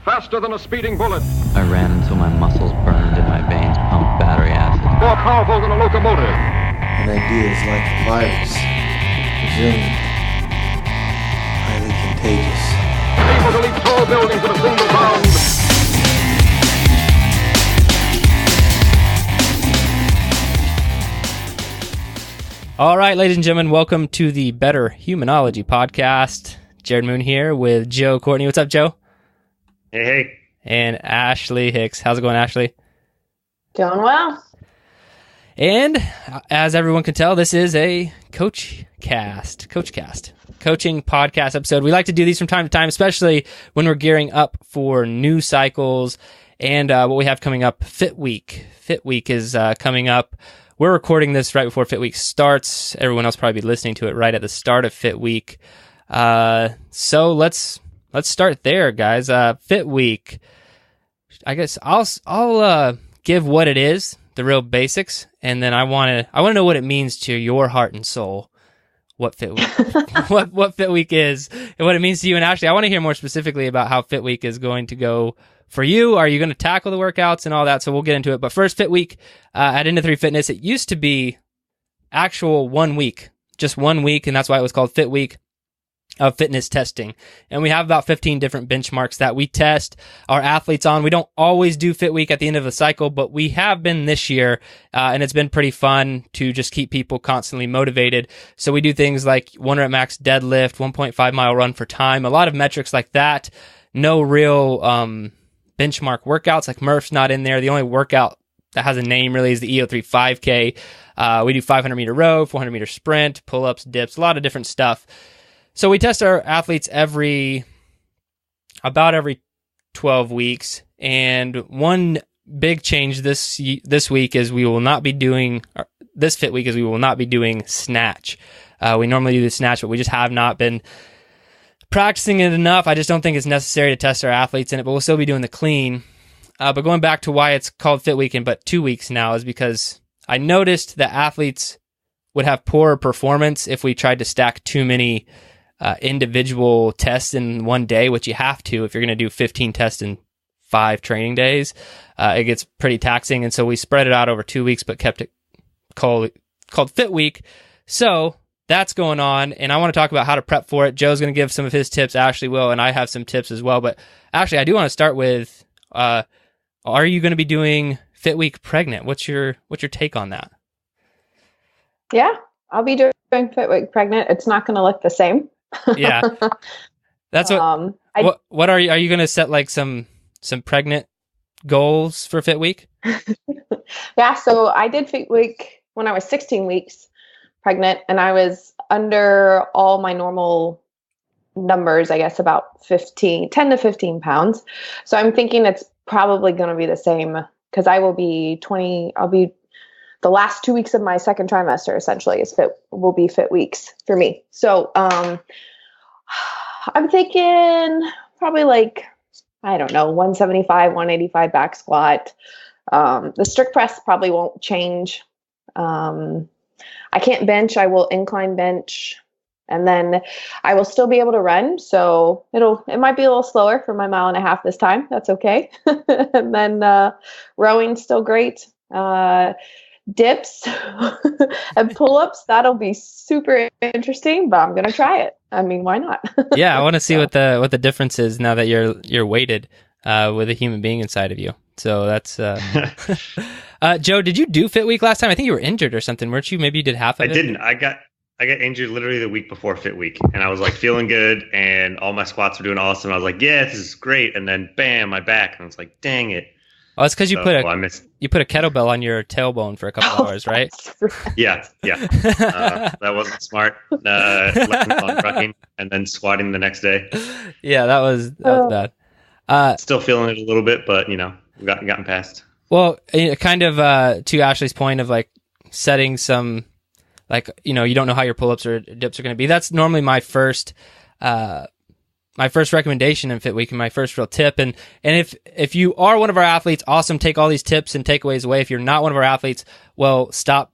Faster than a speeding bullet. I ran until my muscles burned and my veins pumped battery acid. More powerful than a locomotive. An idea is like a virus. Resilient. Highly contagious. Able to leap tall buildings in a single bound. All right, ladies and gentlemen, welcome to the Better Humanology podcast. Jerred Moon here with Joe Courtney. What's up, Joe? Hey. And Ashley Hicks. How's it going, Ashley? Doing well. And as everyone can tell, this is a coaching podcast episode. We like to do these from time to time, especially when we're gearing up for new cycles and what we have coming up. Fit Week. Fit Week is coming up. We're recording this right before Fit Week starts. Everyone else probably be listening to it right at the start of Fit Week. So let's start there, guys. Fit Week. I guess I'll give what it is, the real basics, and then I want to know what it means to your heart and soul. What Fit Week, what Fit Week is, and what it means to you. And Ashley, I want to hear more specifically about how Fit Week is going to go for you. Are you going to tackle the workouts and all that? So we'll get into it. But first, Fit Week at Into 3 Fitness. It used to be actual 1 week, just 1 week, and that's why it was called Fit Week of fitness testing. And we have about 15 different benchmarks that we test our athletes on. We don't always do Fit Week at the end of the cycle, but we have been this year, and it's been pretty fun to just keep people constantly motivated. So we do things like 1 rep max deadlift, 1.5 mile run for time, a lot of metrics like that. No real benchmark workouts, like Murph's not in there. The only workout that has a name really is the EO3 5K. We do 500 meter row, 400 meter sprint, pull-ups, dips, a lot of different stuff. So we test our athletes about every 12 weeks. And one big change this week is we will not be doing snatch. We normally do the snatch, but we just have not been practicing it enough. I just don't think it's necessary to test our athletes in it, but we'll still be doing the clean. But going back to why it's called Fit Week but 2 weeks now is because I noticed that athletes would have poorer performance if we tried to stack too many individual tests in one day, which you have to if you're going to do 15 tests in 5 training days. It gets pretty taxing, and so we spread it out over 2 weeks, but kept it called Fit Week. So that's going on, and I want to talk about how to prep for it. Joe's going to give some of his tips, Ashley will, and I have some tips as well. But Ashley, I do want to start with, are you going to be doing Fit Week pregnant? What's your take on that? Yeah, I'll be doing Fit Week pregnant. It's not going to look the same. Yeah, that's what are you going to set like some pregnant goals for Fit Week? Yeah, so I did Fit Week when I was 16 weeks pregnant, and I was under all my normal numbers, I guess about 10 to 15 pounds. So I'm thinking it's probably going to be the same because I'll be the last 2 weeks of my second trimester essentially will be Fit Weeks for me. So I'm thinking probably like, I don't know, 175, 185 back squat. The strict press probably won't change. I can't bench. I will incline bench, and then I will still be able to run. So it might be a little slower for my 1.5 miles this time. That's okay. And then rowing still great. Dips and pull-ups, that'll be super interesting, but I'm gonna try it. I mean, why not? Yeah, I want to see what the difference is now that you're weighted with a human being inside of you. So that's Joe, did you do Fit Week last time? I think you were injured or something, weren't you? Maybe you did half of it. I didn't. I got injured literally the week before Fit Week, and I was like feeling good, and all my squats were doing awesome. I was like, yeah, this is great, and then bam, my back, and I was like, dang it. Oh, it's because you put a kettlebell on your tailbone for a couple hours, right? Yeah. That wasn't smart. Left on trucking and then squatting the next day. Yeah, that was bad. Still feeling it a little bit, but gotten past. Well, kind of to Ashley's point of like setting some, like, you don't know how your pull-ups or dips are going to be. That's normally my first recommendation in Fit Week and my first real tip. And if you are one of our athletes, awesome, take all these tips and takeaways away. If you're not one of our athletes, well, stop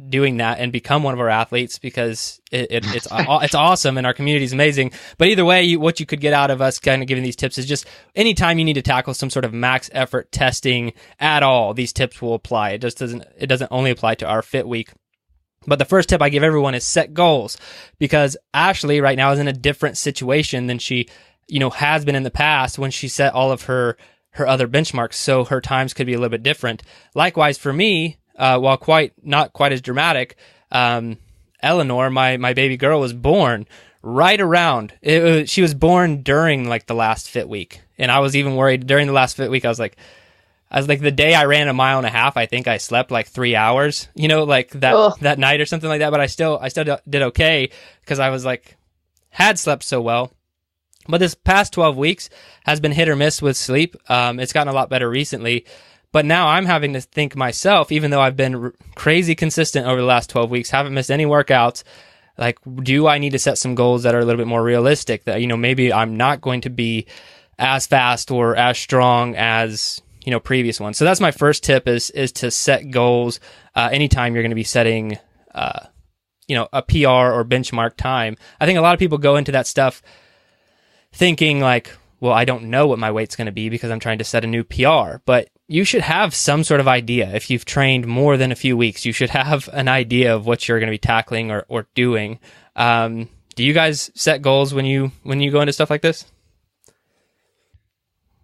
doing that and become one of our athletes, because it's awesome and our community is amazing. But either way, what you could get out of us kind of giving these tips is just anytime you need to tackle some sort of max effort testing at all, these tips will apply. It doesn't only apply to our fit week. But the first tip I give everyone is set goals, because Ashley right now is in a different situation than she, has been in the past when she set all of her other benchmarks. So her times could be a little bit different. Likewise for me, while not quite as dramatic, Eleanor, my baby girl, was born right around. She was born during like the last fit week, and I was even worried during the last fit week. I was like, the day I ran a mile and a half, I think I slept like 3 hours, like that night or something like that. But I still did okay, because I was like, had slept so well. But this past 12 weeks has been hit or miss with sleep. It's gotten a lot better recently. But now I'm having to think myself, even though I've been crazy consistent over the last 12 weeks, haven't missed any workouts, like, do I need to set some goals that are a little bit more realistic, that, maybe I'm not going to be as fast or as strong as, previous ones. So that's my first tip is to set goals anytime you're going to be setting, a PR or benchmark time. I think a lot of people go into that stuff thinking like, well, I don't know what my weight's going to be because I'm trying to set a new PR, but you should have some sort of idea. If you've trained more than a few weeks, you should have an idea of what you're going to be tackling or doing. Do you guys set goals when you go into stuff like this?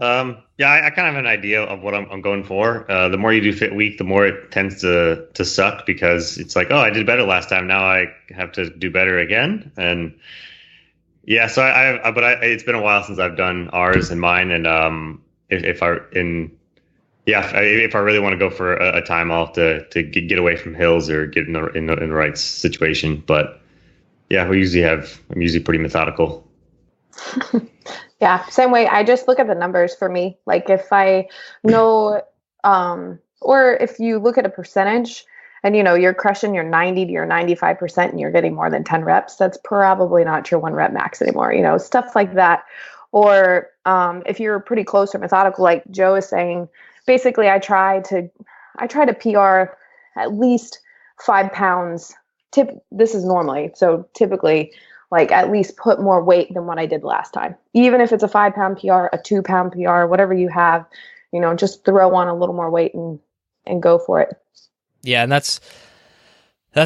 Yeah, I kind of have an idea of what I'm going for. The more you do fit week, the more it tends to suck, because it's like, oh, I did better last time. Now I have to do better again. And yeah, so it's been a while since I've done ours and mine. And if I really want to go for a time, I'll have to get away from hills or get in the right situation. But yeah, I'm usually pretty methodical. Yeah, same way. I just look at the numbers for me. Like if I know, or if you look at a percentage and, you're crushing your 90 to your 95% and you're getting more than 10 reps, that's probably not your 1 rep max anymore, stuff like that. Or if you're pretty close or methodical, like Joe is saying, basically I try to PR at least 5 pounds. This is normally, so typically, like at least put more weight than what I did last time. Even if it's a 5 pound PR, a 2 pound PR, whatever you have, just throw on a little more weight and go for it. Yeah. And that's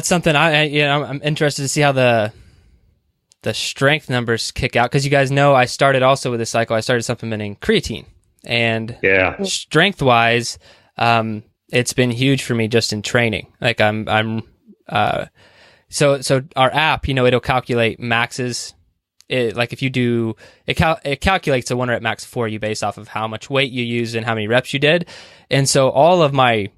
something I'm interested to see how the strength numbers kick out. 'Cause you guys know, I started also with this cycle, I started supplementing creatine, and strength wise, it's been huge for me just in training. Like So our app, it'll calculate maxes. Like if you do, it calculates a 1 rep max for you based off of how much weight you used and how many reps you did. And so all of my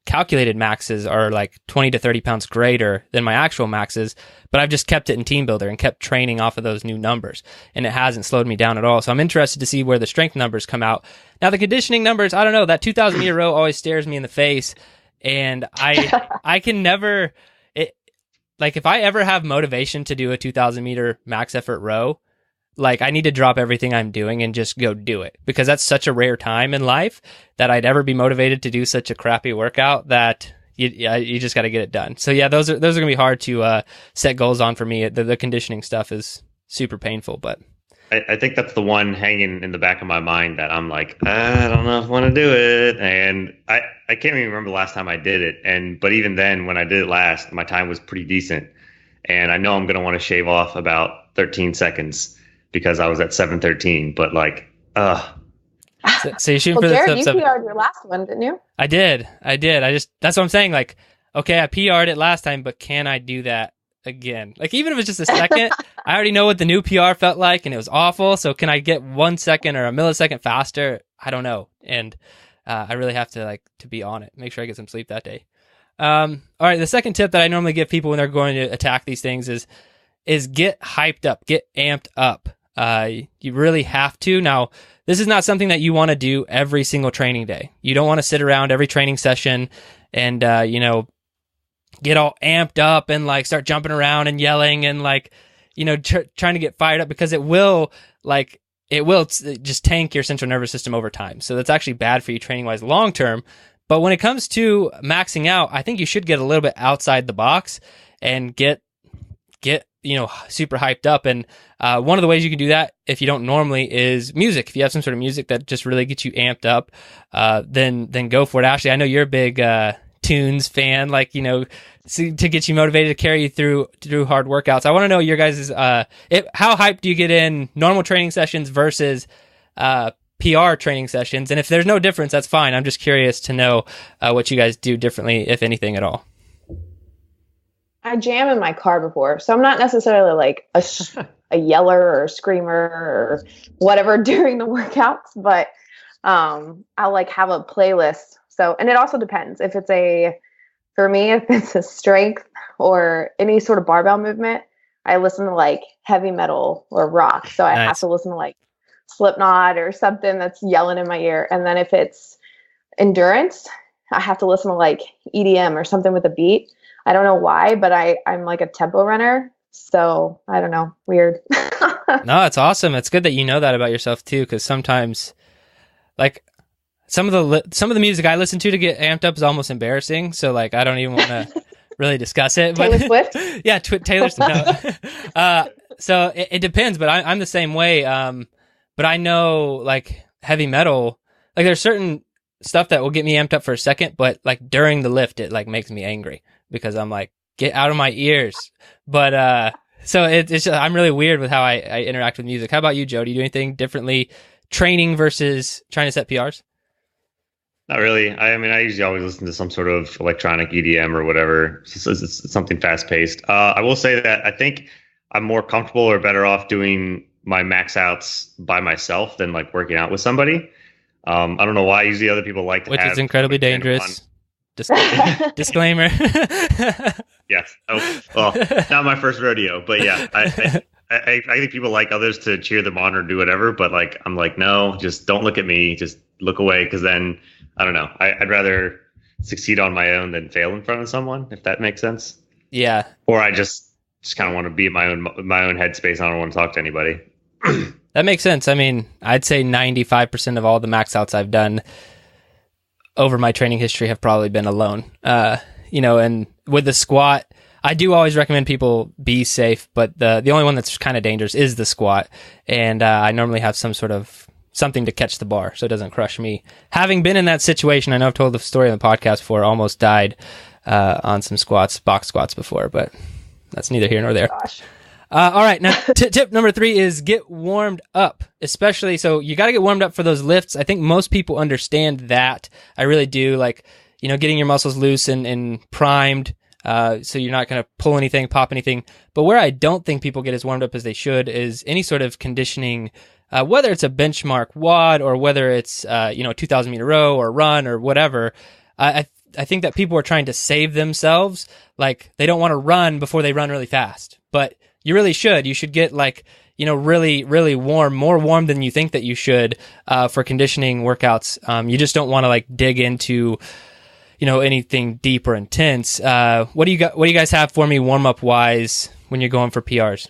calculated maxes are like 20 to 30 pounds greater than my actual maxes, but I've just kept it in Team Builder and kept training off of those new numbers, and it hasn't slowed me down at all. So I'm interested to see where the strength numbers come out. Now the conditioning numbers, I don't know, that 2,000 meter row always stares me in the face, and I can never... Like if I ever have motivation to do a 2,000 meter max effort row, like I need to drop everything I'm doing and just go do it, because that's such a rare time in life that I'd ever be motivated to do such a crappy workout that you just got to get it done. So yeah, those are gonna be hard to set goals on for me. The conditioning stuff is super painful, but I think that's the one hanging in the back of my mind that I'm like, I don't know if I want to do it. And I can't even remember the last time I did it. But even then, when I did it last, my time was pretty decent. And I know I'm going to want to shave off about 13 seconds because I was at 7:13. But like, So you're shooting for the Jerred, you sub-7. PR'd your last one, didn't you? I did. That's what I'm saying. Like, okay, I PR'd it last time, but can I do that again? Like, even if it's just a second, I already know what the new PR felt like, and it was awful. So can I get 1 second or a millisecond faster? I don't know. And I really have to be on it. Make sure I get some sleep that day. All right. The second tip that I normally give people when they're going to attack these things is get hyped up, get amped up. You really have to. Now, this is not something that you want to do every single training day. You don't want to sit around every training session and, get all amped up and start jumping around and yelling and trying to get fired up, because it will just tank your central nervous system over time. So that's actually bad for you training wise long term. But when it comes to maxing out, I think you should get a little bit outside the box and get super hyped up. And one of the ways you can do that, if you don't normally, is music. If you have some sort of music that just really gets you amped up, then go for it. Ashley, I know you're a big tunes fan, like, to get you motivated to carry you through hard workouts. I want to know your guys' how hyped do you get in normal training sessions versus PR training sessions? And if there's no difference, that's fine. I'm just curious to know what you guys do differently, if anything at all. I jam in my car before, so I'm not necessarily like a yeller or a screamer or whatever during the workouts, but I'll like have a playlist. So, and it also depends if it's for me, if it's a strength or any sort of barbell movement, I listen to like heavy metal or rock. So I have to listen to like Slipknot or something that's yelling in my ear. And then if it's endurance, I have to listen to like EDM or something with a beat. I don't know why, but I'm like a tempo runner. So I don't know. Weird. No, it's awesome. It's good that you know that about yourself too. Cause sometimes like some of the music I listen to get amped up is almost embarrassing. So like, I don't even want to really discuss it. Taylor Swift? Yeah. Taylor Swift. No. So it depends, but I'm the same way. But I know like heavy metal, like there's certain stuff that will get me amped up for a second, but like during the lift, it like makes me angry because I'm like, get out of my ears. But, so it's just, I'm really weird with how I interact with music. How about you, Jodie? Do you do anything differently training versus trying to set PRs? Not really. I mean, I usually always listen to some sort of electronic EDM or whatever. It's something fast paced. I will say that I think I'm more comfortable or better off doing my max outs by myself than like working out with somebody. I don't know why. Usually other people like to which have is incredibly dangerous. Disclaimer. Yes. Oh, well, not my first rodeo, but yeah, I think people like others to cheer them on or do whatever, but like, I'm like, no, just don't look at me. Just look away. Cause then I don't know. I'd rather succeed on my own than fail in front of someone, if that makes sense. Yeah. Or I just kind of want to be in my own headspace. I don't want to talk to anybody. That makes sense. I mean, I'd say 95% of all the max outs I've done over my training history have probably been alone. And with the squat, I do always recommend people be safe, but the only one that's kind of dangerous is the squat. And I normally have some sort of something to catch the bar so it doesn't crush me. Having been in that situation, I know I've told the story on the podcast before, almost died on some box squats before, but that's neither here nor there. Gosh. All right. Now, tip number 3 is get warmed up, especially. So you got to get warmed up for those lifts. I think most people understand that. I really do. Like, getting your muscles loose and primed. So you're not going to pull anything, pop anything. But where I don't think people get as warmed up as they should is any sort of conditioning, whether it's a benchmark WOD or whether it's, 2,000 meter row or run or whatever. I think that people are trying to save themselves. Like they don't want to run before they run really fast, but you really should. You should get like, really, really warm, more warm than you think that you should, for conditioning workouts. You just don't want to like dig into, anything deep or intense. What do you guys have for me warm up wise when you're going for PRs?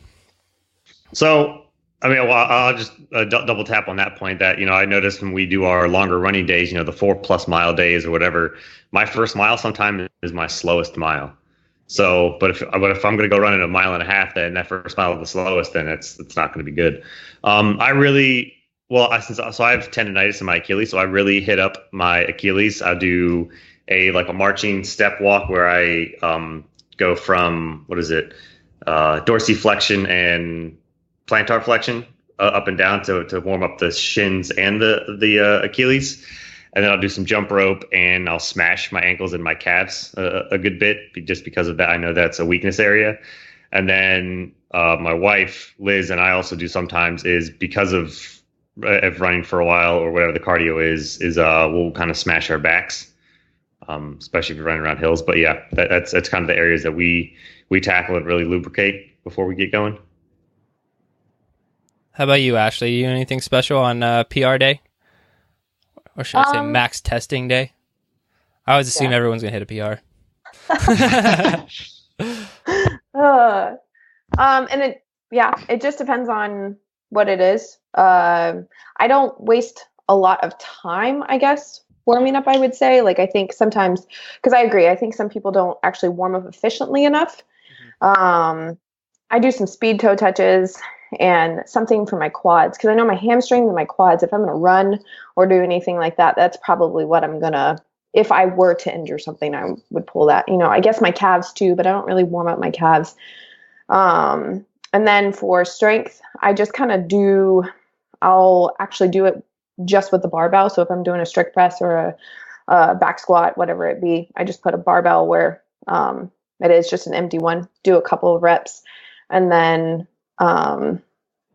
So, I mean, well, I'll just double tap on that point that, I noticed when we do our longer running days, the 4+ mile days or whatever, my first mile sometimes is my slowest mile. So, but if I'm going to go running 1.5 miles, then that first mile is the slowest, then it's not going to be good. I have tendonitis in my Achilles, so I really hit up my Achilles. I do a marching step walk where I go from dorsiflexion and plantar flexion up and down to warm up the shins and the Achilles. And then I'll do some jump rope and I'll smash my ankles and my calves a good bit just because of that. I know that's a weakness area. And then my wife, Liz, and I also do sometimes is because of running for a while or whatever the cardio is we'll kind of smash our backs, especially if you're running around hills. But yeah, that's kind of the areas that we tackle and really lubricate before we get going. How about you, Ashley? You do anything special on PR day? Or should I say max testing day? I always assume everyone's going to hit a PR. And it just depends on what it is. I don't waste a lot of time, I guess, warming up, I would say. Like, I think sometimes, because I agree, I think some people don't actually warm up efficiently enough. I do some speed toe touches and something for my quads, because I know my hamstrings and my quads, if I'm going to run or do anything like that, that's probably what I'm going to, if I were to injure something, I would pull that. I guess my calves too, but I don't really warm up my calves. And then for strength, I just kind of I'll actually do it just with the barbell. So if I'm doing a strict press or a back squat, whatever it be, I just put a barbell where it is just an empty one, do a couple of reps. And then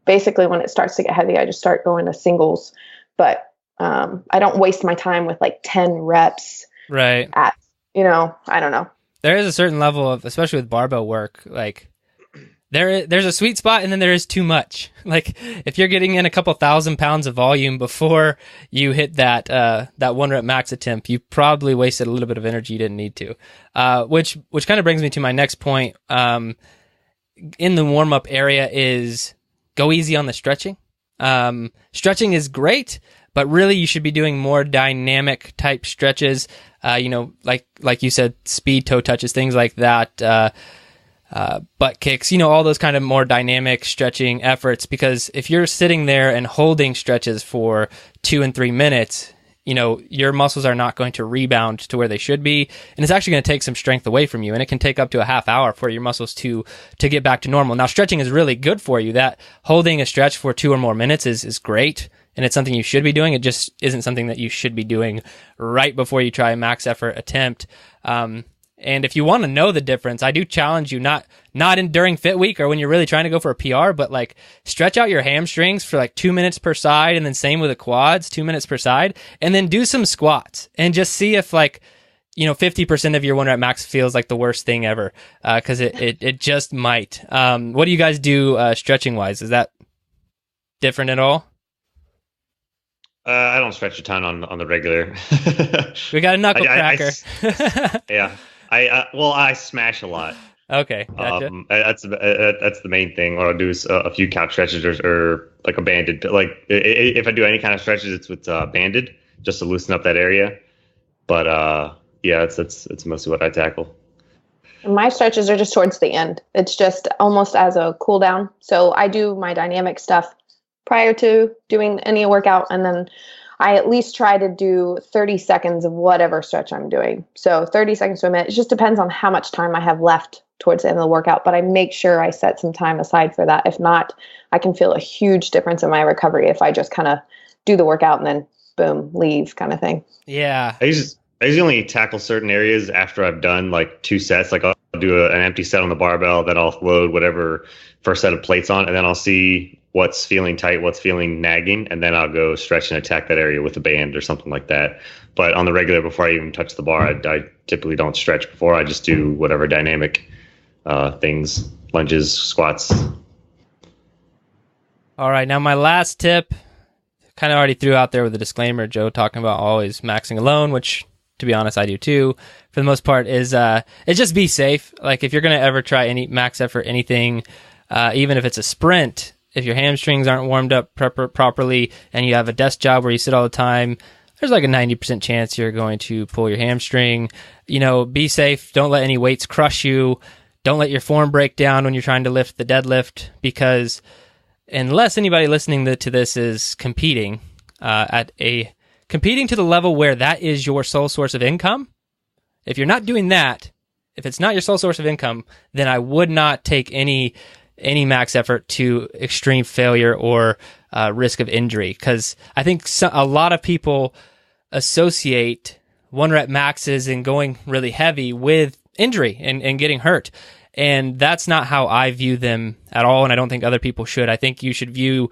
basically when it starts to get heavy, I just start going to singles. But I don't waste my time with like 10 reps. Right. I don't know. There is a certain level of, especially with barbell work, like there's a sweet spot and then there is too much. Like if you're getting in a couple 1,000 pounds of volume before you hit that 1 rep max attempt, you probably wasted a little bit of energy you didn't need to. Which kind of brings me to my next point. In the warm up area is go easy on the stretching. Stretching is great, but really you should be doing more dynamic type stretches. Like you said, speed toe touches, things like that. Butt kicks, all those kind of more dynamic stretching efforts, because if you're sitting there and holding stretches for 2 and 3 minutes, your muscles are not going to rebound to where they should be. And it's actually going to take some strength away from you. And it can take up to a half hour for your muscles to get back to normal. Now, stretching is really good for you. That holding a stretch for 2 or more minutes is great. And it's something you should be doing. It just isn't something that you should be doing right before you try a max effort attempt. And if you want to know the difference, I do challenge you, not during fit week or when you're really trying to go for a PR, but like stretch out your hamstrings for like 2 minutes per side, and then same with the quads, 2 minutes per side, and then do some squats and just see if 50% of your 1 rep max feels like the worst thing ever. Cause it just might. What do you guys do, stretching wise? Is that different at all? I don't stretch a ton on the regular. We got a knuckle cracker. Yeah. I smash a lot. Okay, gotcha. That's the main thing. What I'll do is a few couch stretches or like a banded. Like if I do any kind of stretches, it's with banded just to loosen up that area. But yeah, it's mostly what I tackle. My stretches are just towards the end. It's just almost as a cool down. So I do my dynamic stuff prior to doing any workout, and then I at least try to do 30 seconds of whatever stretch I'm doing. So 30 seconds to a minute. It just depends on how much time I have left towards the end of the workout, but I make sure I set some time aside for that. If not, I can feel a huge difference in my recovery if I just kind of do the workout and then boom, leave kind of thing. Yeah. I usually only tackle certain areas after I've done like 2 sets. Like I'll do an empty set on the barbell, then I'll load whatever first set of plates on, and then I'll see what's feeling tight, what's feeling nagging, and then I'll go stretch and attack that area with a band or something like that. But on the regular, before I even touch the bar, I typically don't stretch before. I just do whatever dynamic things, lunges, squats. All right, now my last tip, kind of already threw out there with a disclaimer, Joe, talking about always maxing alone, which to be honest, I do too, for the most part, is just be safe. Like if you're going to ever try any max effort, anything, even if it's a sprint, if your hamstrings aren't warmed up properly and you have a desk job where you sit all the time, there's like a 90% chance you're going to pull your hamstring. Be safe. Don't let any weights crush you. Don't let your form break down when you're trying to lift the deadlift, because unless anybody listening to this is competing competing to the level where that is your sole source of income, if you're not doing that, if it's not your sole source of income, then I would not take any max effort to extreme failure or risk of injury, because I think a lot of people associate 1 rep maxes and going really heavy with injury and getting hurt. And that's not how I view them at all, and I don't think other people should. I think you should view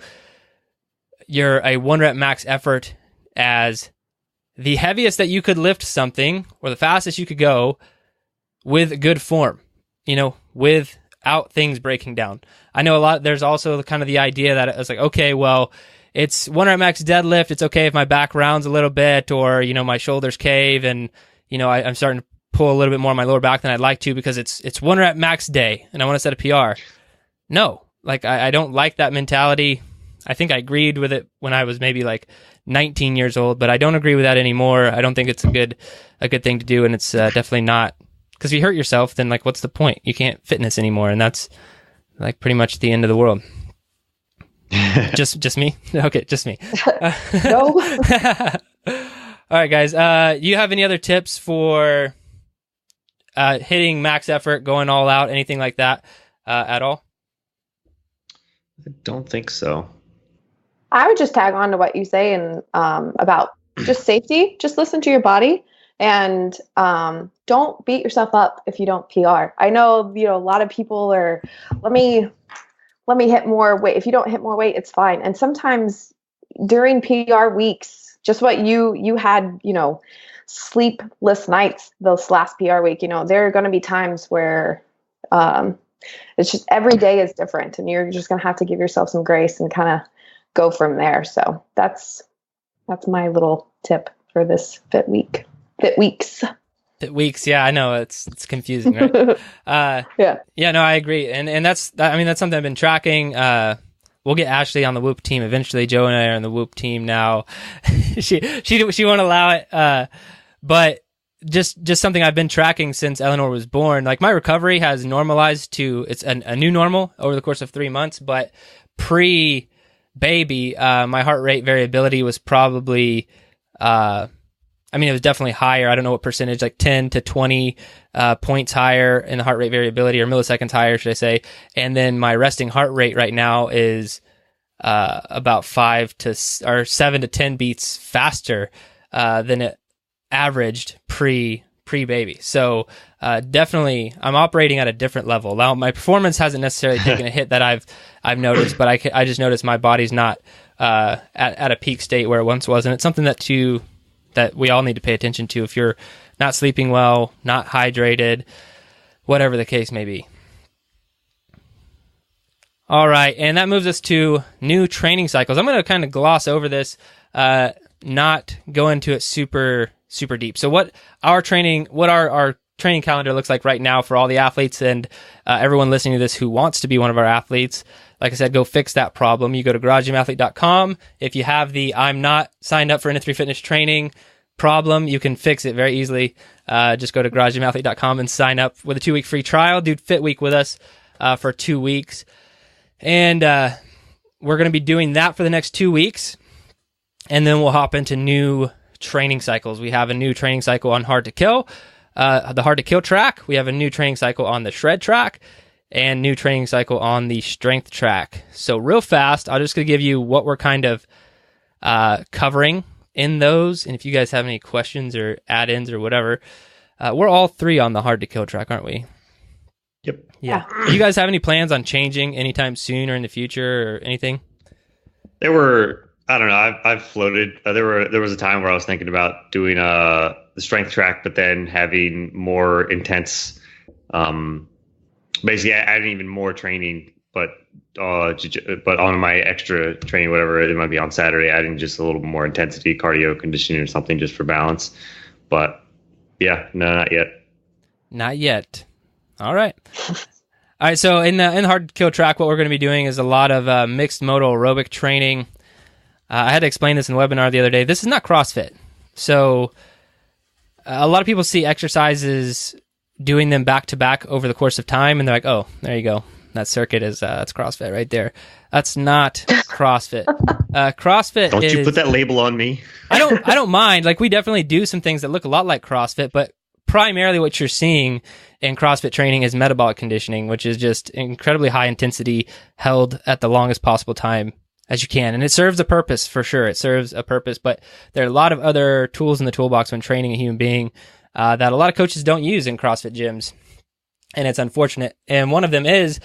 a 1 rep max effort as the heaviest that you could lift something, or the fastest you could go with good form, without things breaking down. I know there's also kind of the idea that it's like, okay, well, it's 1 rep max deadlift. It's okay if my back rounds a little bit, or, my shoulders cave and, I'm starting to pull a little bit more on my lower back than I'd like to because it's 1 rep max day and I want to set a PR. No, like I don't like that mentality. I think I agreed with it when I was maybe like 19 years old, but I don't agree with that anymore. I don't think it's a good thing to do, and it's definitely not, because if you hurt yourself, then like what's the point? You can't fitness anymore, and that's like pretty much the end of the world. just me? Okay, just me. No. All right, guys. You have any other tips for hitting max effort, going all out, anything like that at all? I don't think so. I would just tag on to what you say and about just safety. Just listen to your body, and don't beat yourself up if you don't PR. I know, a lot of people are, let me hit more weight. If you don't hit more weight, it's fine. And sometimes during PR weeks, just what you had, sleepless nights those last PR week, there are going to be times where it's just every day is different, and you're just going to have to give yourself some grace and kind of go from there. So that's my little tip for this fit weeks. Fit weeks. Yeah, I know it's confusing, right? Yeah. No, I agree. And that's something I've been tracking. We'll get Ashley on the Whoop team eventually. Joe and I are on the Whoop team now. she won't allow it. But just something I've been tracking since Eleanor was born. Like, my recovery has normalized to, it's a new normal over the course of 3 months, but pre-baby, my heart rate variability was probably, it was definitely higher. I don't know what percentage, like 10 to 20 points higher in the heart rate variability, or milliseconds higher, should I say. And then my resting heart rate right now is about 7 to 10 beats faster than it averaged pre-baby. So definitely I'm operating at a different level. Now, my performance hasn't necessarily taken a hit that I've noticed, but I just noticed my body's not at a peak state where it once was. And it's something that we all need to pay attention to if you're not sleeping well, not hydrated, whatever the case may be. All right, and that moves us to new training cycles. I'm going to kind of gloss over this, not go into it super deep. So what our training calendar looks like right now for all the athletes and everyone listening to this who wants to be one of our athletes. Like I said, go fix that problem. You go to garagegymathlete.com. If you have the I'm not signed up for Inner3 Fitness training problem, you can fix it very easily. Just go to garagegymathlete.com and sign up with a 2-week free trial. Do Fit Week with us for 2 weeks. And we're going to be doing that for the next 2 weeks. And then we'll hop into new training cycles. We have a new training cycle on Hard to Kill, the Hard to Kill track. We have a new training cycle on the Shred track, and new training cycle on the Strength track. So real fast, I'm just going to give you what we're kind of covering in those. And if you guys have any questions or add-ins or whatever, we're all 3 on the Hard to Kill track, aren't we? Yep. Yeah. Do you guys have any plans on changing anytime soon or in the future or anything? I don't know. I've floated. There was a time where I was thinking about doing the Strength track, but then having more intense, basically adding even more training, but on my extra training, whatever it might be on Saturday, adding just a little more intensity, cardio, conditioning, or something just for balance. But yeah, no, not yet. Not yet. All right. All right. So in the Hard to Kill track, what we're going to be doing is a lot of mixed modal aerobic training. I had to explain this in the webinar the other day. This is not CrossFit. So a lot of people see exercises, doing them back to back over the course of time, and they're like, oh, there you go. That circuit is that's CrossFit right there. That's not CrossFit. CrossFit Don't you put that label on me. I don't mind. Like, we definitely do some things that look a lot like CrossFit, but primarily what you're seeing in CrossFit training is metabolic conditioning, which is just incredibly high intensity held at the longest possible time as you can. And it serves a purpose, for sure. It serves a purpose, but there are a lot of other tools in the toolbox when training a human being that a lot of coaches don't use in CrossFit gyms. And it's unfortunate. And one of them is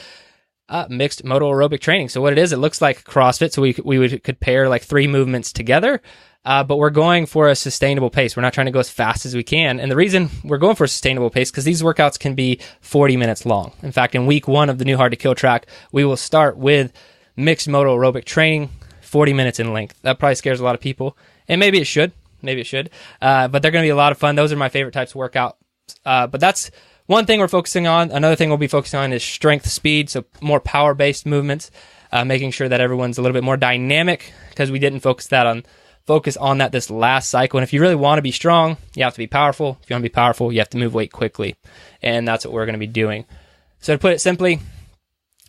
mixed modal aerobic training. So what it is, it looks like CrossFit. So we could pair like 3 movements together, but we're going for a sustainable pace. We're not trying to go as fast as we can. And the reason we're going for a sustainable pace, because these workouts can be 40 minutes long. In fact, in week 1 of the new Hard to Kill track, we will start with mixed modal aerobic training, 40 minutes in length. That probably scares a lot of people, and maybe it should, but they're going to be a lot of fun. Those are my favorite types of workout. But that's one thing we're focusing on. Another thing we'll be focusing on is strength speed, so more power-based movements. making sure that everyone's a little bit more dynamic because we didn't focus on that this last cycle. And if you really want to be strong, you have to be powerful. If you want to be powerful, you have to move weight quickly. And that's what we're going to be doing. So to put it simply,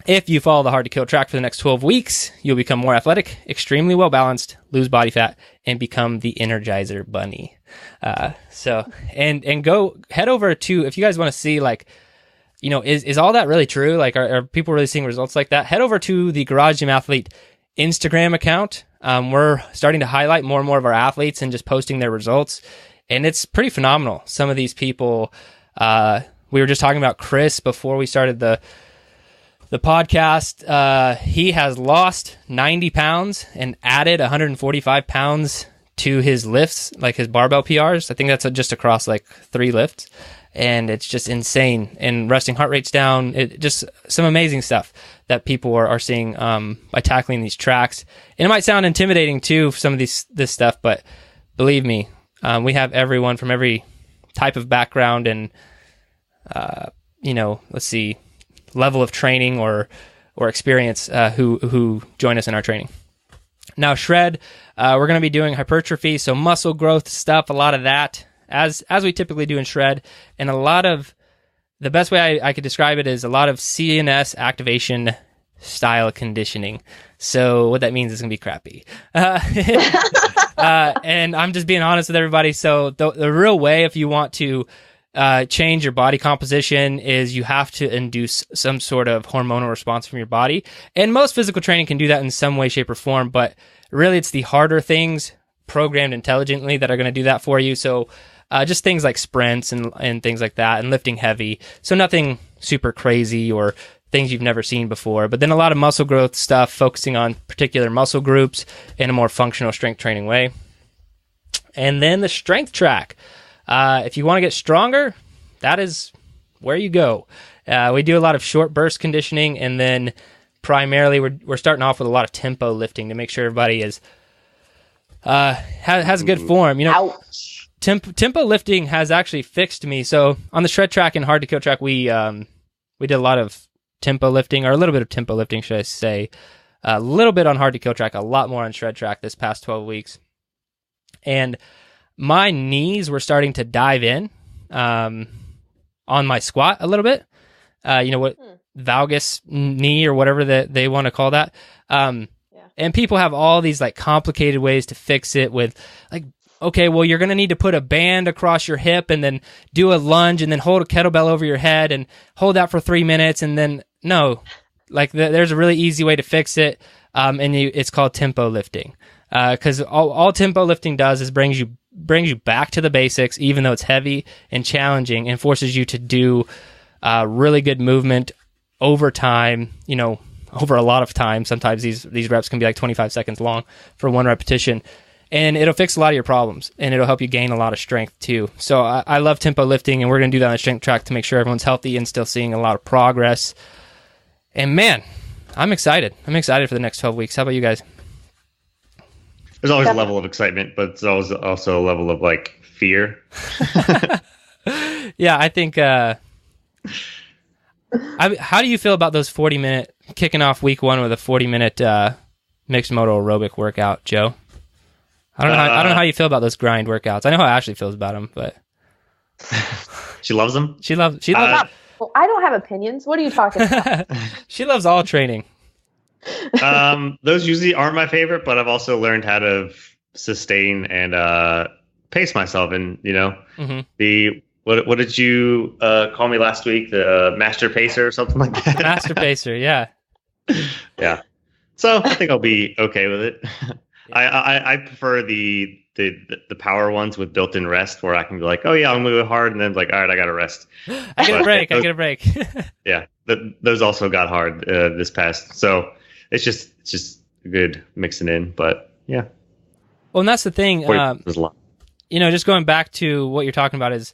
if you follow the Hard to Kill track for the next 12 weeks, you'll become more athletic, extremely well balanced, lose body fat, and become the Energizer Bunny. And go head over to, if you guys want to see like, is all that really true? Like, are people really seeing results like that? Head over to the Garage Gym Athlete Instagram account. We're starting to highlight more and more of our athletes and just posting their results. And it's pretty phenomenal. Some of these people, we were just talking about Chris before we started the podcast. He has lost 90 pounds and added 145 pounds to his lifts, like his barbell PRs. I think that's just across like 3 lifts. And it's just insane. And resting heart rate's down. Just some amazing stuff that people are seeing by tackling these tracks. And it might sound intimidating too, some of this stuff, but believe me, we have everyone from every type of background and let's see, level of training or experience who join us in our training. Now, shred, we're going to be doing hypertrophy, so muscle growth stuff, a lot of that, as we typically do in shred, and a lot of, the best way I could describe it is a lot of CNS activation style conditioning. So what that means is going to be crappy. And I'm just being honest with everybody. So the real way, if you want to change your body composition, is you have to induce some sort of hormonal response from your body. And most physical training can do that in some way, shape, or form, but really it's the harder things programmed intelligently that are going to do that for you. So just things like sprints and things like that, and lifting heavy. So nothing super crazy or things you've never seen before, but then a lot of muscle growth stuff, focusing on particular muscle groups in a more functional strength training way. And then the strength track. If you want to get stronger, that is where you go. We do a lot of short burst conditioning, and then primarily we're starting off with a lot of tempo lifting to make sure everybody is has a good form. Ouch. Tempo lifting has actually fixed me. So on the shred track and hard to kill track, we did a lot of tempo lifting, or a little bit of tempo lifting, should I say. A little bit on hard to kill track, a lot more on shred track this past 12 weeks. And my knees were starting to dive in on my squat a little bit. What valgus knee or whatever that they want to call that. And people have all these like complicated ways to fix it with like, okay, well, you're going to need to put a band across your hip and then do a lunge and then hold a kettlebell over your head and hold that for 3 minutes. And then no, like there's a really easy way to fix it. It's called tempo lifting. Cause all tempo lifting does is brings you back to the basics, even though it's heavy and challenging, and forces you to do really good movement over time, over a lot of time. Sometimes these reps can be like 25 seconds long for one repetition. And it'll fix a lot of your problems, and it'll help you gain a lot of strength too. So I love tempo lifting, and we're going to do that on the strength track to make sure everyone's healthy and still seeing a lot of progress. And man, I'm excited. I'm excited for the next 12 weeks. How about you guys? There's always a level of excitement, but it's always also a level of like fear. Yeah, I think. How do you feel about those 40-minute kicking off week 1 with a 40-minute mixed modal aerobic workout, Joe? I don't know how you feel about those grind workouts. I know how Ashley feels about them, but she loves them. She loves. Well, I don't have opinions. What are you talking about? She loves all training. Those usually aren't my favorite, but I've also learned how to sustain and pace myself. And the what did you call me last week? The master pacer or something like that. Master pacer, yeah. Yeah. So I think I'll be okay with it. I prefer the power ones with built-in rest, where I can be like, oh yeah, I'm moving hard, and then like, all right, I got to rest. I get a break. Yeah, those also got hard this past. So it's just good mixing in, but yeah. Well, and that's the thing. There's a lot. Just going back to what you're talking about is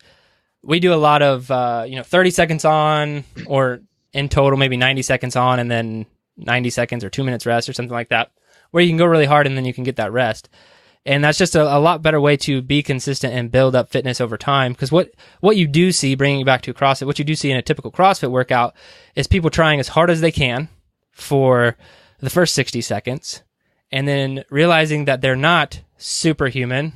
we do a lot of 30 seconds on, or in total maybe 90 seconds on, and then 90 seconds or 2 minutes rest or something like that, where you can go really hard and then you can get that rest. And that's just a lot better way to be consistent and build up fitness over time. Because what you do see, bringing it back to CrossFit, what you do see in a typical CrossFit workout is people trying as hard as they can for the first 60 seconds, and then realizing that they're not superhuman,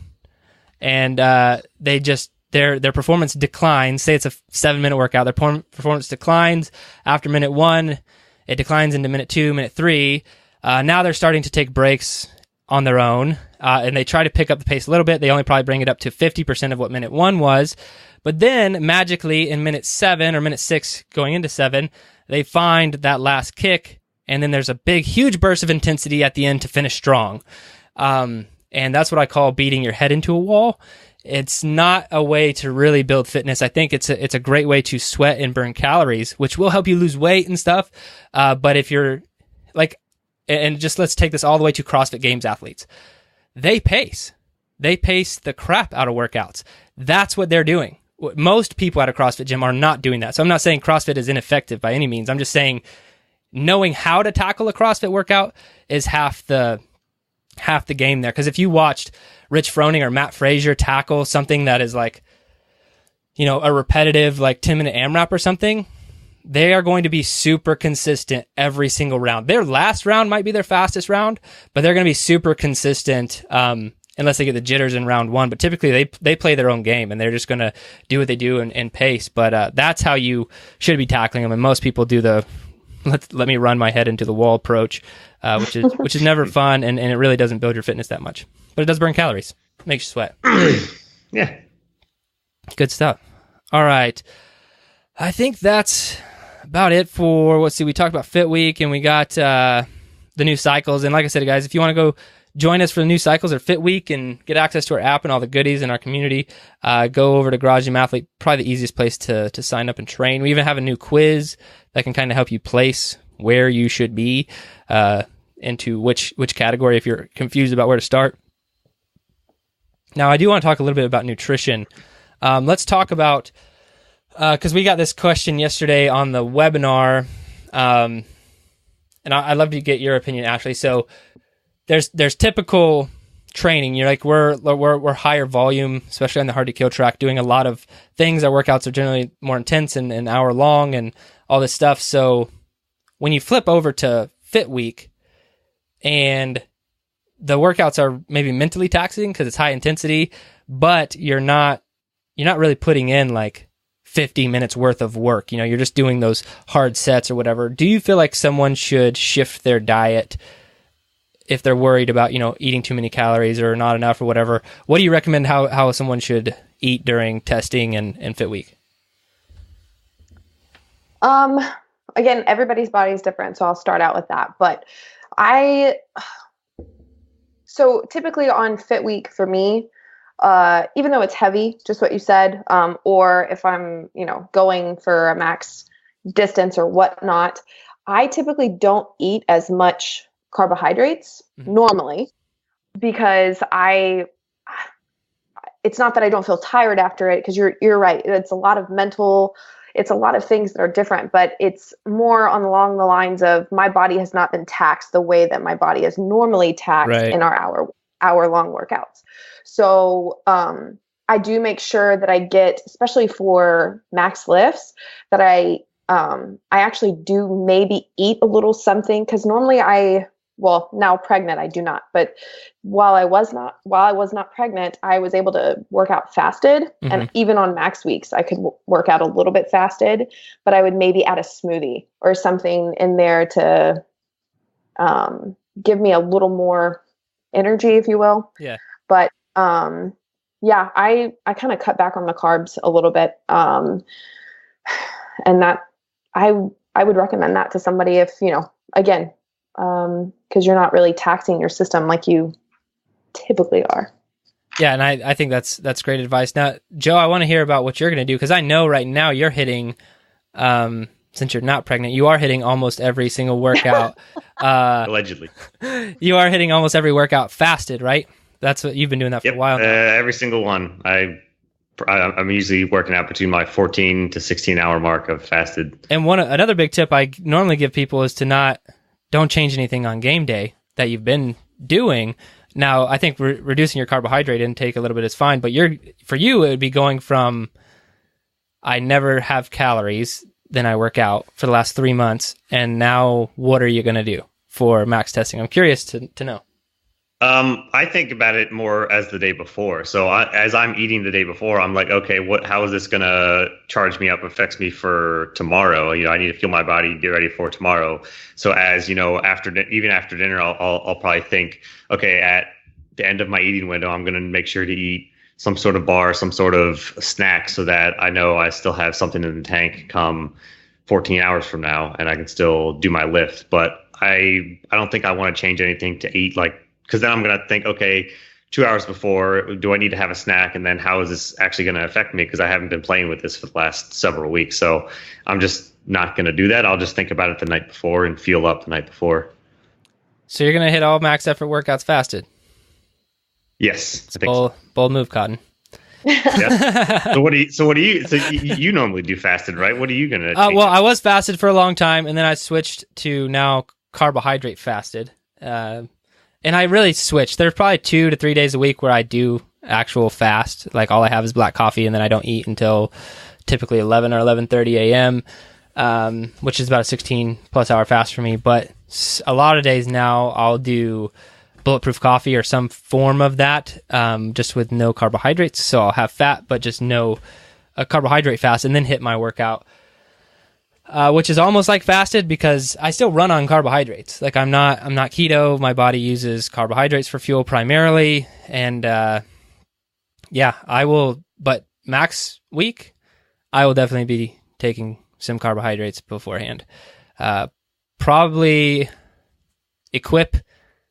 and their performance declines. Say it's a 7-minute workout, their performance declines after minute 1. It declines into minute 2, minute 3. Now they're starting to take breaks on their own, and they try to pick up the pace a little bit. They only probably bring it up to 50% of what minute 1 was. But then magically in minute 7 or minute 6 going into 7, they find that last kick, and then there's a big, huge burst of intensity at the end to finish strong. And that's what I call beating your head into a wall. It's not a way to really build fitness. I think it's a great way to sweat and burn calories, which will help you lose weight and stuff. But if you're like, and just let's take this all the way to CrossFit Games athletes. They pace the crap out of workouts. That's what they're doing. Most people at a CrossFit gym are not doing that. So I'm not saying CrossFit is ineffective by any means. I'm just saying knowing how to tackle a CrossFit workout is half the game there. Because if you watched Rich Froning or Matt Frazier tackle something that is like, a repetitive like 10-minute AMRAP or something, they are going to be super consistent every single round. Their last round might be their fastest round, but they're going to be super consistent unless they get the jitters in round 1. But typically they play their own game, and they're just going to do what they do and pace. But that's how you should be tackling them. And most people do the let me run my head into the wall approach, which is never fun, and it really doesn't build your fitness that much. But it does burn calories. It makes you sweat. Yeah. Good stuff. All right. I think that's about it for, we talked about Fit Week, and we got the new cycles. And like I said, guys, if you want to go join us for the new cycles or Fit Week and get access to our app and all the goodies in our community, go over to Garage Gym Athlete, probably the easiest place to sign up and train. We even have a new quiz that can kind of help you place where you should be into which category if you're confused about where to start. Now, I do want to talk a little bit about nutrition. Let's talk about, because we got this question yesterday on the webinar, and I'd love to get your opinion, Ashley. So there's typical training. You're like, we're higher volume, especially on the hard to kill track, doing a lot of things. Our workouts are generally more intense and an hour long and all this stuff. So when you flip over to Fit Week and the workouts are maybe mentally taxing because it's high intensity, but you're not really putting in like 50 minutes worth of work. You're just doing those hard sets or whatever. Do you feel like someone should shift their diet if they're worried about, eating too many calories or not enough or whatever? What do you recommend how someone should eat during testing and Fit Week? Again, everybody's body is different, so I'll start out with that. But so typically on Fit Week for me, even though it's heavy, just what you said, or if I'm, going for a max distance or whatnot, I typically don't eat as much carbohydrates normally because it's not that I don't feel tired after it, because you're right. It's a lot of mental, it's a lot of things that are different, but it's more along the lines of my body has not been taxed the way that my body is normally taxed in our hour-long workouts. So I do make sure that I get, especially for max lifts, that I actually do maybe eat a little something, because normally now pregnant, I do not. But while I was not pregnant, I was able to work out fasted. Mm-hmm. And even on max weeks, I could work out a little bit fasted, but I would maybe add a smoothie or something in there to give me a little more energy, if you will. Yeah. But I kind of cut back on the carbs a little bit. And that I would recommend that to somebody if, again, because you're not really taxing your system like you typically are. Yeah, and I think that's great advice. Now, Joe, I want to hear about what you're going to do, because I know right now you're hitting, since you're not pregnant, you are hitting almost every single workout. Allegedly. You are hitting almost every workout fasted, right? That's what you've been doing that for a while now. Every single one. I'm usually working out between my 14 to 16 hour mark of fasted. And another big tip I normally give people is to don't change anything on game day that you've been doing. Now, I think reducing your carbohydrate intake a little bit is fine, but for you, it would be going from I never have calories, then I work out for the last 3 months, and now what are you going to do? for max testing? I'm curious to know. I think about it more as the day before. So as I'm eating the day before, I'm like, okay, how is this going to charge me up, affects me for tomorrow? I need to fuel my body, get ready for tomorrow. So as even after dinner, I'll probably think, okay, at the end of my eating window, I'm going to make sure to eat some sort of bar, some sort of snack, so that I know I still have something in the tank come 14 hours from now, and I can still do my lift. But I don't think I want to change anything to eat, because then I'm going to think, okay, 2 hours before, do I need to have a snack? And then how is this actually going to affect me? Because I haven't been playing with this for the last several weeks. So I'm just not going to do that. I'll just think about it the night before and fuel up the night before. So you're going to hit all max effort workouts fasted? Yes. It's a bold move, Cotton. Yeah. So what do you? So you normally do fasted, right? What are you going to? Well, I was fasted for a long time, and then I switched to now carbohydrate fasted. And I really switched. There's probably 2 to 3 days a week where I do actual fast. Like all I have is black coffee, and then I don't eat until typically 11 or 11:30 a.m., which is about a 16+ hour fast for me. But a lot of days now I'll do bulletproof coffee or some form of that, just with no carbohydrates. So I'll have fat, but just no carbohydrate fast, and then hit my workout. Which is almost like fasted because I still run on carbohydrates. Like I'm not keto. My body uses carbohydrates for fuel primarily. And, I will, but max week, I will definitely be taking some carbohydrates beforehand. Probably equip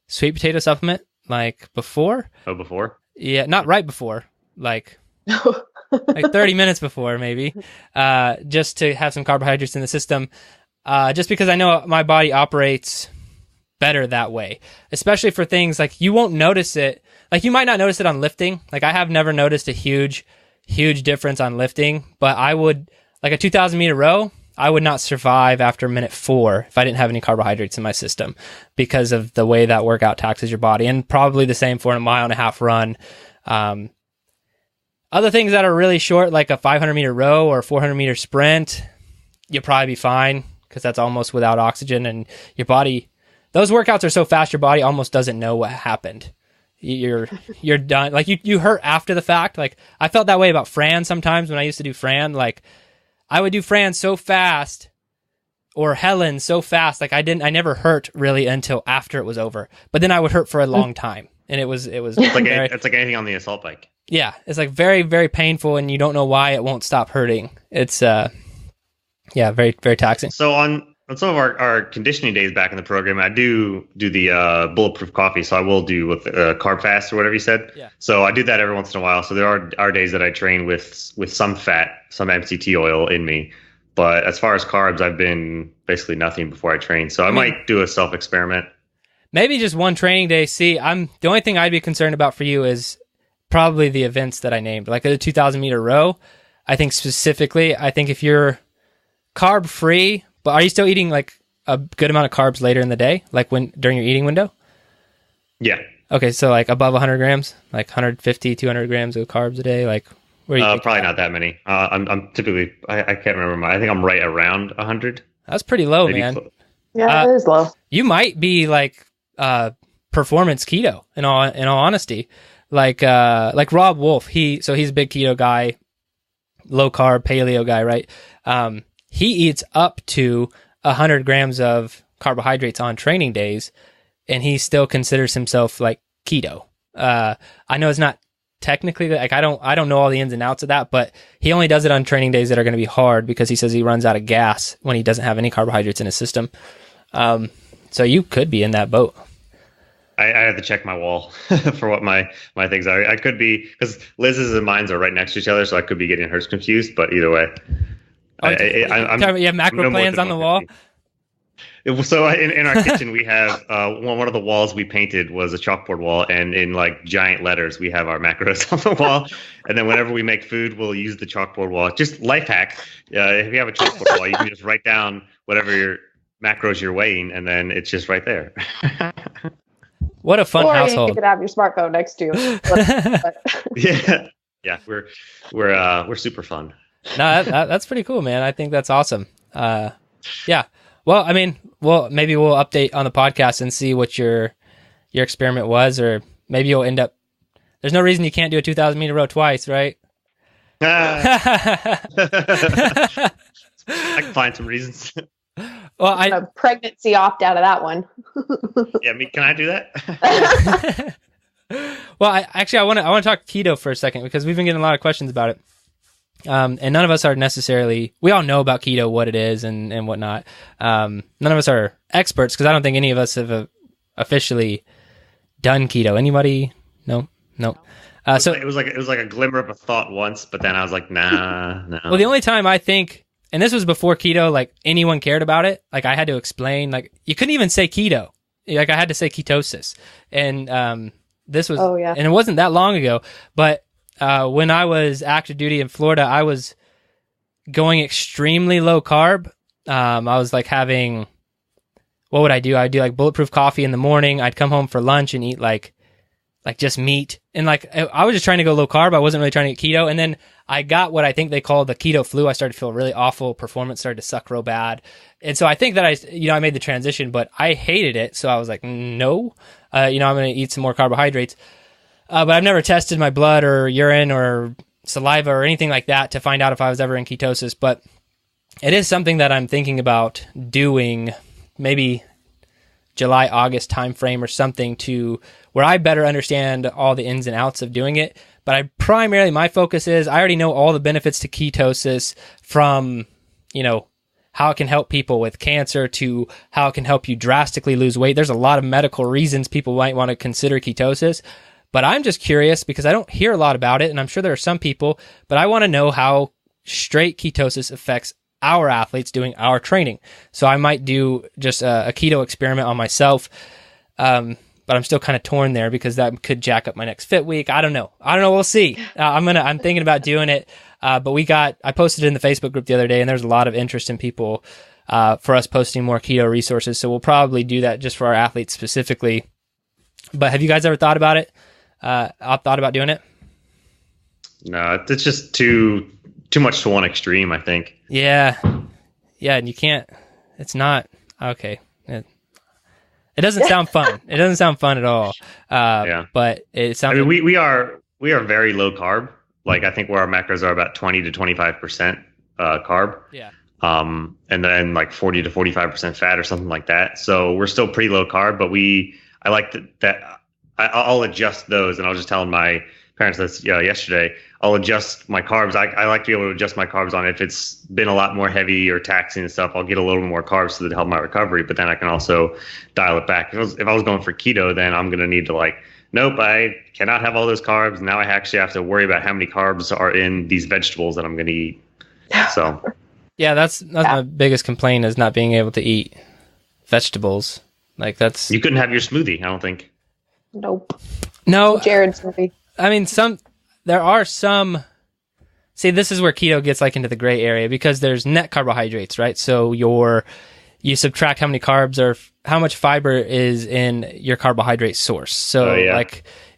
sweet potato supplement like before. Oh, before? Yeah. Not right before, like 30 minutes before maybe, just to have some carbohydrates in the system, just because I know my body operates better that way, especially for things like you won't notice it. Like you might not notice it on lifting. Like I have never noticed a huge difference on lifting, but I would, like a 2,000 meter row, I would not survive after minute 4 if I didn't have any carbohydrates in my system because of the way that workout taxes your body, and probably the same for a 1.5 mile run. Other things that are really short, like a 500 meter row or a 400 meter sprint, you'll probably be fine because that's almost without oxygen, and your body, those workouts are so fast, your body almost doesn't know what happened. You're done. Like you hurt after the fact. Like I felt that way about Fran sometimes when I used to do Fran. Like I would do Fran so fast, or Helen so fast. Like I never hurt really until after it was over. But then I would hurt for a long time, and it was. It's like anything on the assault bike. Yeah, it's like very, very painful, and you don't know why it won't stop hurting. It's very, very taxing. So on some of our conditioning days back in the program, I do the bulletproof coffee. So I will do with carb fast or whatever you said. Yeah. So I do that every once in a while. So there are days that I train with some fat, some MCT oil in me. But as far as carbs, I've been basically nothing before I train. So I might do a self experiment. Maybe just one training day. See, the only thing I'd be concerned about for you is probably the events that I named, like a 2,000 meter row. I think specifically, if you're carb free, but are you still eating like a good amount of carbs later in the day, like during your eating window? Yeah. Okay, so like above 100 grams, like 150, 200 grams of carbs a day, like where are you? Probably not that many. I'm typically, I can't remember. I think I'm right around 100. That's pretty low, man. Yeah, it is low. You might be like performance keto. In all honesty. Like Rob Wolf, he's a big keto guy, low carb paleo guy, right? He eats up to 100 grams of carbohydrates on training days, and he still considers himself like keto. I know it's not technically like I don't know all the ins and outs of that, but he only does it on training days that are going to be hard because he says he runs out of gas when he doesn't have any carbohydrates in his system. So you could be in that boat. I have to check my wall for what my things are. I could be, because Liz's and mine's are right next to each other, so I could be getting hers confused. But either way, you have macro plans on the wall. So in our kitchen, we have one of the walls we painted was a chalkboard wall, and in like giant letters, we have our macros on the wall. And then whenever we make food, we'll use the chalkboard wall. Just life hack: if you have a chalkboard wall, you can just write down whatever your macros you're weighing, and then it's just right there. What a fun household! You could have your smartphone next to you. Yeah, we're super fun. No, that's pretty cool, man. I think that's awesome. Yeah. Well, I mean, well, maybe we'll update on the podcast and see what your experiment was, or maybe you'll end up. There's no reason you can't do a 2,000 meter row twice, right? I can find some reasons. Well, A pregnancy opt out of that one. Yeah, can I do that? well, I want to talk keto for a second because we've been getting a lot of questions about it. And none of us are necessarily, we all know about keto, what it is and whatnot. None of us are experts because I don't think any of us have officially done keto. Anybody? No. So it was like a glimmer of a thought once, but then I was like, nah. Well, the only time I think, and this was before keto, like anyone cared about it. Like I had to explain, like you couldn't even say keto. Like I had to say ketosis. And, this was, and it wasn't that long ago, but, when I was active duty in Florida, I was going extremely low carb. I was like having, what would I do? I'd do like bulletproof coffee in the morning. I'd come home for lunch and eat like just meat. And like, I was just trying to go low carb. I wasn't really trying to get keto. And then I got what I think they call the keto flu. I started to feel really awful. Performance started to suck real bad. And so I think that I made the transition, but I hated it. So I was like, no, I'm going to eat some more carbohydrates. But I've never tested my blood or urine or saliva or anything like that to find out if I was ever in ketosis. But it is something that I'm thinking about doing, maybe July, August timeframe or something, to where I better understand all the ins and outs of doing it. But my focus is I already know all the benefits to ketosis, from, how it can help people with cancer to how it can help you drastically lose weight. There's a lot of medical reasons people might want to consider ketosis. But I'm just curious because I don't hear a lot about it, and I'm sure there are some people, but I want to know how straight ketosis affects our athletes doing our training. So I might do just a keto experiment on myself, but I'm still kind of torn there because that could jack up my next fit week. I don't know. We'll see. I'm thinking about doing it. But I posted it in the Facebook group the other day, and there's a lot of interest in people for us posting more keto resources. So we'll probably do that just for our athletes specifically. But have you guys ever thought about it? Thought about doing it? No, it's just too much to one extreme, I think. Yeah, and you can't. It's not okay. It doesn't sound fun. It doesn't sound fun at all. Yeah, but it sounds. I mean, we are very low carb. Like I think where our macros are about 20 to 25% carb. Yeah. And then like 40 to 45% fat or something like that. So we're still pretty low carb, but I like that. I'll adjust those, and I was just telling my parents this yesterday. I'll adjust my carbs. I like to be able to adjust my carbs on if it's been a lot more heavy or taxing and stuff. I'll get a little more carbs to help my recovery, but then I can also dial it back. If I was going for keto, then I'm going to need to nope, I cannot have all those carbs. Now I actually have to worry about how many carbs are in these vegetables that I'm going to eat. So, yeah, that's my biggest complaint, is not being able to eat vegetables. Like that's, you couldn't have your smoothie, I don't think. Nope. No. Jerred's movie. I mean, there are some. See, this is where keto gets into the gray area, because there's net carbohydrates, right? So you subtract how many carbs or how much fiber is in your carbohydrate source. So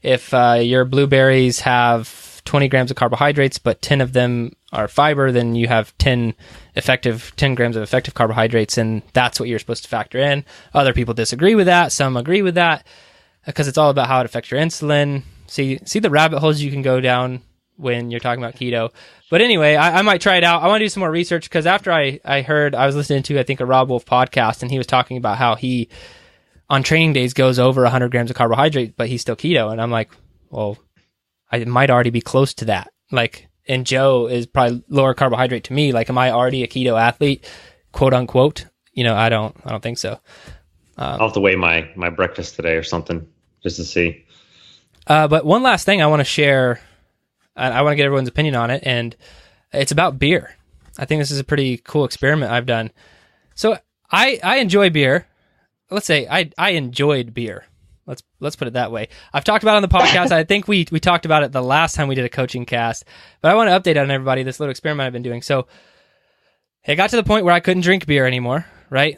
if your blueberries have 20 grams of carbohydrates, but 10 of them are fiber, then you have 10 grams of effective carbohydrates, and that's what you're supposed to factor in. Other people disagree with that. Some agree with that, because it's all about how it affects your insulin. See the rabbit holes you can go down when you're talking about keto. But anyway, I might try it out. I want to do some more research, because after I was listening to, I think, a Rob Wolf podcast, and he was talking about how he, on training days, goes over 100 grams of carbohydrate, but he's still keto. And I'm like, well, I might already be close to that. And Joe is probably lower carbohydrate to me. Am I already a keto athlete, quote unquote? I don't think so. I'll have to weigh my breakfast today or something just to see. But one last thing I want to share, I want to get everyone's opinion on it, and it's about beer. I think this is a pretty cool experiment I've done. So I enjoy beer. Let's say I enjoyed beer. Let's put it that way. I've talked about it on the podcast. I think we talked about it the last time we did a coaching cast, but I want to update on everybody this little experiment I've been doing. So it got to the point where I couldn't drink beer anymore, right?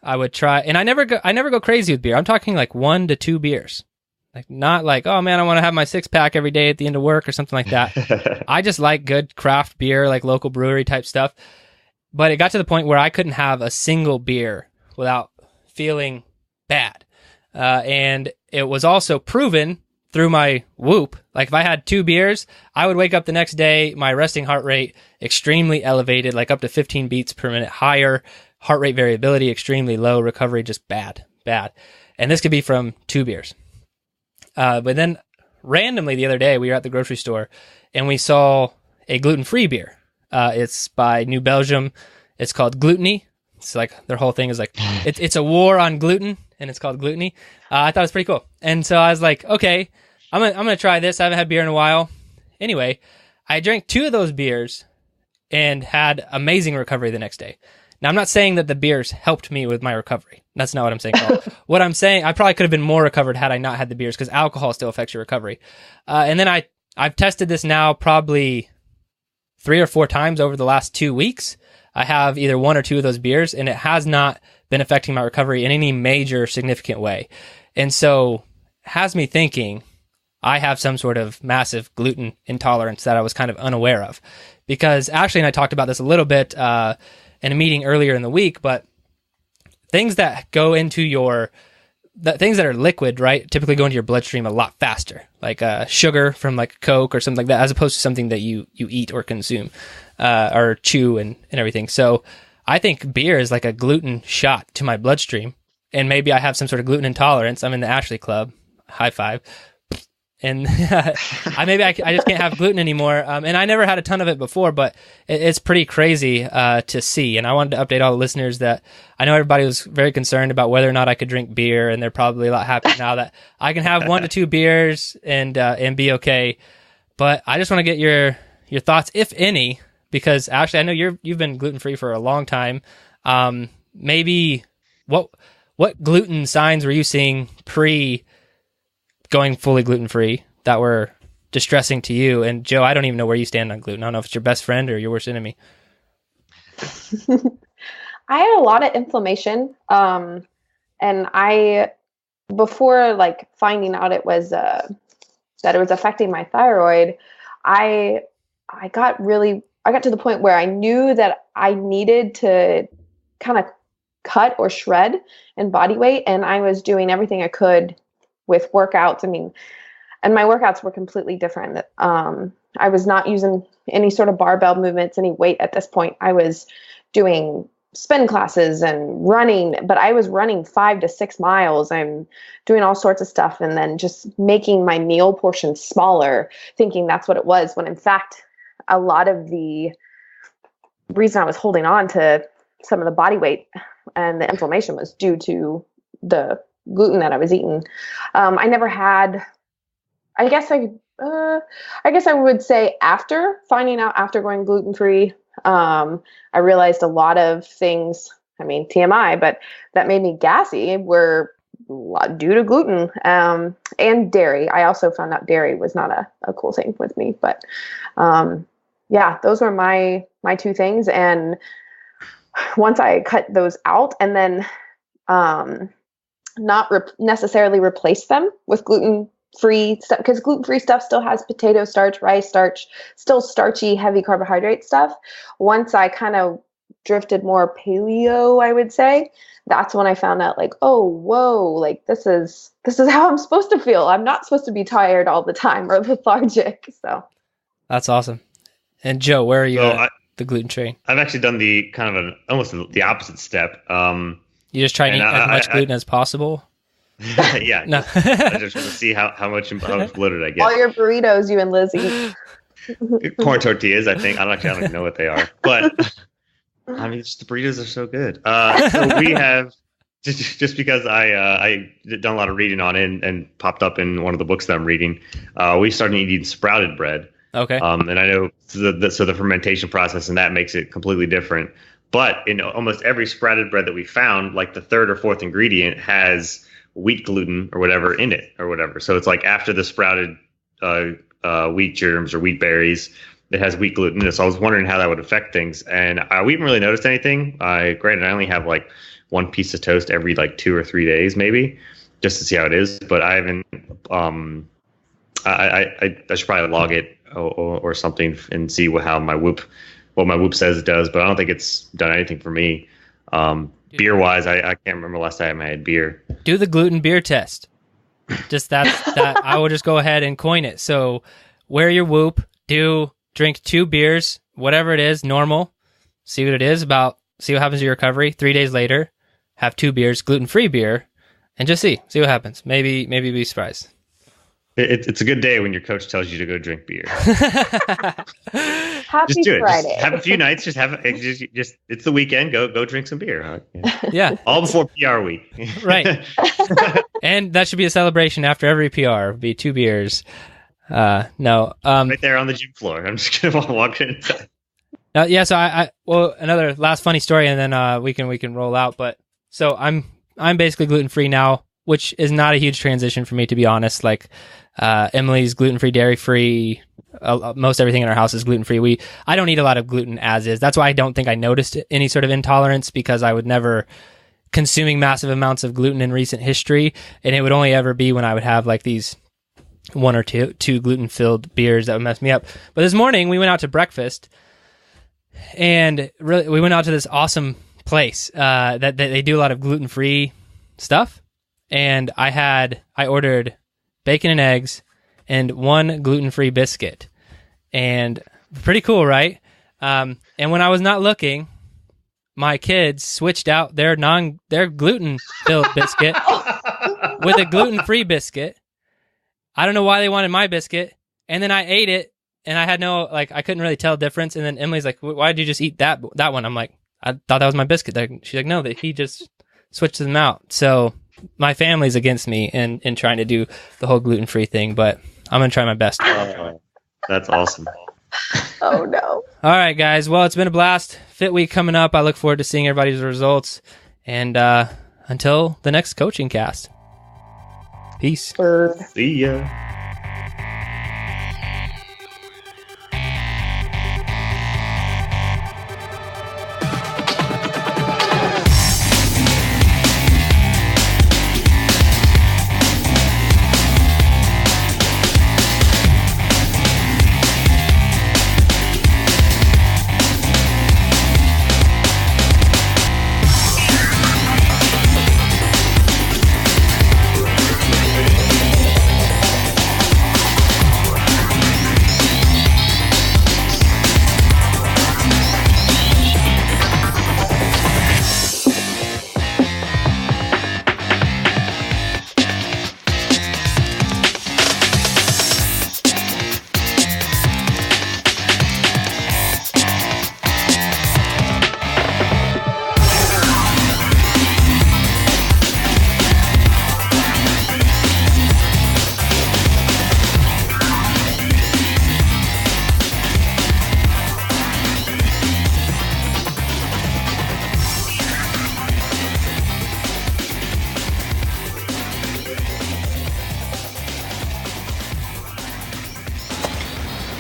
I would try, and I never go crazy with beer. I'm talking 1 to 2 beers. Not oh man, I want to have my 6-pack every day at the end of work or something like that. I just like good craft beer, local brewery type stuff. But it got to the point where I couldn't have a single beer without feeling bad. And it was also proven through my Whoop. Like if I had 2 beers, I would wake up the next day, my resting heart rate extremely elevated, like up to 15 beats per minute higher, heart rate variability extremely low, recovery just bad. And this could be from 2 beers. But then randomly the other day, we were at the grocery store and we saw a gluten-free beer. It's by New Belgium. It's called Gluteny. It's like their whole thing is like, it's a war on gluten, and it's called Gluteny. I thought it was pretty cool. And so I was like, okay, I'm gonna try this. I haven't had beer in a while. Anyway, I drank 2 of those beers and had amazing recovery the next day. Now, I'm not saying that the beers helped me with my recovery. That's not what I'm saying at all. What I'm saying, I probably could have been more recovered had I not had the beers, because alcohol still affects your recovery. And then I've tested this now probably 3 or 4 times over the last 2 weeks. I have either 1 or 2 of those beers, and it has not been affecting my recovery in any major significant way. And so has me thinking I have some sort of massive gluten intolerance that I was kind of unaware of. Because Ashley and I talked about this a little bit in a meeting earlier in the week, but things that go into things that are liquid, right, typically go into your bloodstream a lot faster, like sugar from like Coke or something like that, as opposed to something that you eat or consume or chew and everything. So I think beer is like a gluten shot to my bloodstream, and maybe I have some sort of gluten intolerance. I'm in the Ashley Club. High five. And I just can't have gluten anymore. And I never had a ton of it before, but it's pretty crazy to see. And I wanted to update all the listeners that I know everybody was very concerned about whether or not I could drink beer, and they're probably a lot happier now that I can have 1 to 2 beers and be okay. But I just want to get your thoughts, if any, because Ashley, I know you've been gluten free for a long time. Maybe what gluten signs were you seeing pre going fully gluten-free that were distressing to you? And Joe, I don't even know where you stand on gluten. I don't know if it's your best friend or your worst enemy. I had a lot of inflammation. And before like finding out it was, that it was affecting my thyroid, I got to the point where I knew that I needed to kind of cut or shred in body weight. And I was doing everything I could with workouts. And my workouts were completely different. I was not using any sort of barbell movements, any weight at this point. I was doing spin classes and running, but I was running 5 to 6 miles. I'm doing all sorts of stuff, and then just making my meal portions smaller, thinking that's what it was, when in fact, a lot of the reason I was holding on to some of the body weight and the inflammation was due to the gluten that I was eating. I never had, I guess I would say after finding out, after going gluten-free, I realized a lot of things, TMI, but that made me gassy were due to gluten, and dairy. I also found out dairy was not a cool thing with me, but, yeah, those were my 2 things. And once I cut those out, and then, not necessarily replace them with gluten-free stuff, because gluten-free stuff still has potato starch, rice starch, still starchy, heavy carbohydrate stuff. Once I kind of drifted more paleo, I would say, that's when I found out like, oh, whoa, like this is how I'm supposed to feel. I'm not supposed to be tired all the time or lethargic. So that's awesome. And Joe, where are you at the gluten train? I've actually done the kind of almost the opposite step. You just try to eat as much gluten as possible? Yeah. No. I just want to see how much bloated I get. All your burritos, you and Lizzie. Corn tortillas, I think. I don't even know what they are. But, just the burritos are so good. So we have, just because I done a lot of reading on it and popped up in one of the books that I'm reading, we started eating sprouted bread. Okay. And I know the fermentation process, and that makes it completely different. But in almost every sprouted bread that we found, like the 3rd or 4th ingredient has wheat gluten or whatever in it or whatever. So it's like after the sprouted wheat germs or wheat berries, it has wheat gluten in it. So I was wondering how that would affect things. And we haven't really noticed anything. Granted, I only have like 1 piece of toast every like 2 or 3 days, maybe, just to see how it is. But I haven't, I should probably log it or something and see what my Whoop says it does, but I don't think it's done anything for me. beer wise, I can't remember last time I had beer. Do the gluten beer test. Just that I will just go ahead and coin it. So wear your Whoop, drink 2 beers, whatever it is, normal, see what it is see what happens to your recovery. 3 days later, have 2 beers, gluten-free beer, and just see what happens. Maybe be surprised. It's a good day when your coach tells you to go drink beer. Happy Just do it. Friday. Just have a few nights. Just it's the weekend. Go drink some beer. Huh? Yeah. All before PR week. Right. And that should be a celebration after every PR. Be 2 beers. No. Right there on the gym floor. I'm just gonna walk inside. Yeah. So another last funny story, and then we can roll out. But so I'm basically gluten free now, which is not a huge transition for me, to be honest. Like Emily's gluten free, dairy free. Most everything in our house is gluten free. I don't eat a lot of gluten as is. That's why I don't think I noticed any sort of intolerance, because I would never consuming massive amounts of gluten in recent history, and it would only ever be when I would have like these 1 or 2 gluten filled beers that would mess me up. But this morning we went out to breakfast, and really we went out to this awesome place that they do a lot of gluten free stuff, and I ordered bacon and eggs and 1 gluten-free biscuit, and pretty cool, right? And when I was not looking, my kids switched out their gluten-filled biscuit with a gluten-free biscuit. I don't know why they wanted my biscuit, and then I ate it, and I had I couldn't really tell the difference. And then Emily's like, "Why did you just eat that one?" I'm like, "I thought that was my biscuit." She's like, "No, that he just switched them out." So my family's against me in trying to do the whole gluten-free thing, but I'm going to try my best. Oh, that's awesome. Oh, no. All right, guys. Well, it's been a blast. Fit Week coming up. I look forward to seeing everybody's results. And until the next coaching cast. Peace. See ya.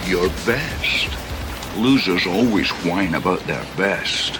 Your best. Losers always whine about their best.